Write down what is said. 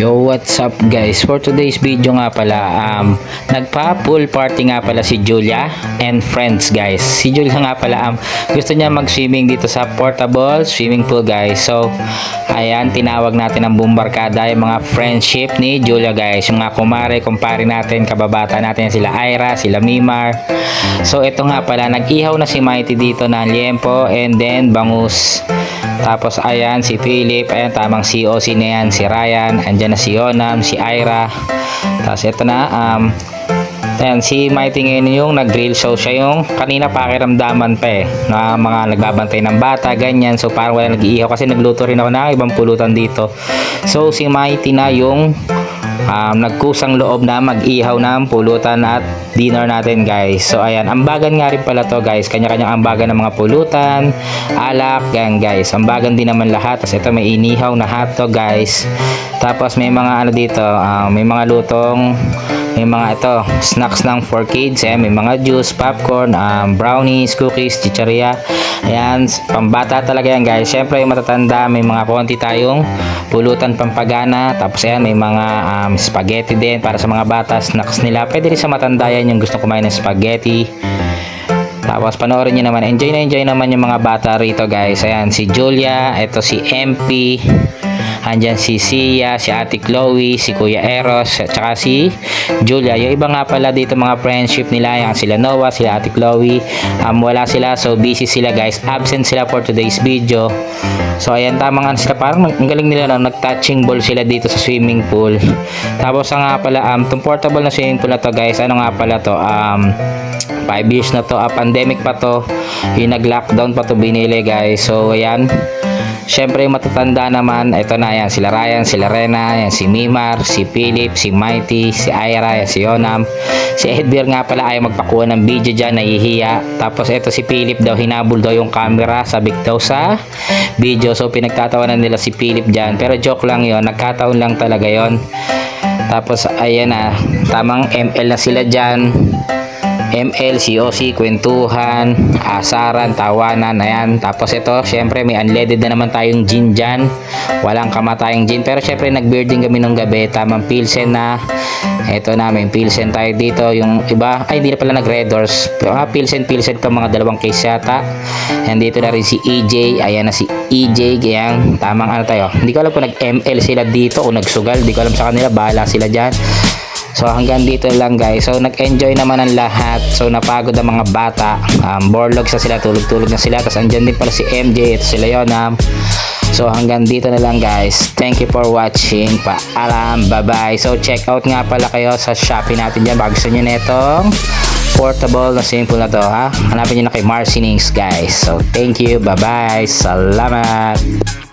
Yo, what's up guys? For today's video nga pala, nagpa-pool party nga pala si Julia and friends guys. Si Julia nga pala, gusto niya mag-swimming dito sa portable swimming pool guys. So, ayan, tinawag natin ang bumbarkada, yung mga friendship ni Julia guys. Yung mga kumpare natin, kababata natin, sila Ira, sila Mimar. So, ito nga pala, nag-ihaw na si Mighty dito ng liempo and then bangus. Tapos ayan si Philip, ayan tamang COC na yan, si Ryan, andyan na si Yonam, si Ira. Tapos ito na, ayan si Mighty ngayon yung nag-grill show. Siya yung kanina pakiramdaman pa na mga nagbabantay ng bata, ganyan. So parang wala nag-iihaw kasi nagluto rin ako ng ibang pulutan dito. So si Mighty na yung nagkusang loob na mag-ihaw ng pulutan at dinner natin guys. So ayan, ambagan nga rin pala to guys, kanya-kanyang ambagan ng mga pulutan, alak, yan guys, ambagan din naman lahat. Tapos ito may inihaw na hotdog guys. Tapos may mga ano dito, may mga lutong, may mga ito snacks ng for kids, may mga juice, popcorn, brownies, cookies, chicharia. Ayan, pambata talaga yan guys. Syempre yung matatanda, may mga konti tayong pulutan pampagana. Tapos ayan, may mga spaghetti din para sa mga bata, snacks nila. Pwede rin sa matanda yan yung gusto kumain ng spaghetti. Tapos panoorin nyo naman, enjoy naman yung mga bata rito guys. Ayan, si Julia, ito si MP, andyan si Sia, si Ate Chloe, si Kuya Eros, at saka si Julia. Yung iba nga pala dito mga friendship nila, yan sila Noah, sila Ate Chloe, wala sila, so busy sila guys, absent sila for today's video. So ayan, tamang ano sila, parang ang galing nila, nag-touching ball sila dito sa swimming pool. Tapos nga pala, itong portable na swimming pool na to guys, ano nga pala to, 5 years na to, pandemic pa to, yung nag-lockdown pa to binili guys. So ayan, syempre matatanda naman, ito na yan, sila Ryan, sila Rena, yan, si Mimar, si Philip, si Mighty, si Ira, yan, si Yonam. Si Edbeer nga pala ay magpakuha ng video dyan, nahihiya. Tapos ito si Philip daw, hinabol daw yung camera, sabik daw sa video. So pinagtatawanan nila si Philip dyan, pero joke lang yon, nagkataon lang talaga yon. Tapos ayan na, tamang ML na sila dyan, ML, COC, kwentuhan, asaran, tawanan, ayan. Tapos ito, syempre may unleaded na naman tayong gin dyan, walang kamatayang gin. Pero syempre nag-bearding kami nung gabi, tamang pilsen na. Ito na, may pilsen tayo dito. Yung iba, ay hindi na pala nag-red doors, pilsen to, mga 2 case yata. And dito na rin si EJ, ayan na si EJ, kaya tamang ano tayo. Hindi ko alam kung nag-ML sila dito o nagsugal, hindi ko alam sa kanila, bahala sila dyan. So hanggang dito lang guys. So nag-enjoy naman ang lahat. So napagod ang mga bata, borlogs na sila, tulog-tulog na sila. Tapos andyan din pala si MJ, ito sila Yonam. So hanggang dito na lang guys. Thank you for watching. Paalam, bye bye. So check out nga pala kayo sa Shopee natin dyan. Baka gusto nyo na itong portable na swimming pool na to, hanapin nyo na kay Marcinings guys. So thank you, bye bye, salamat.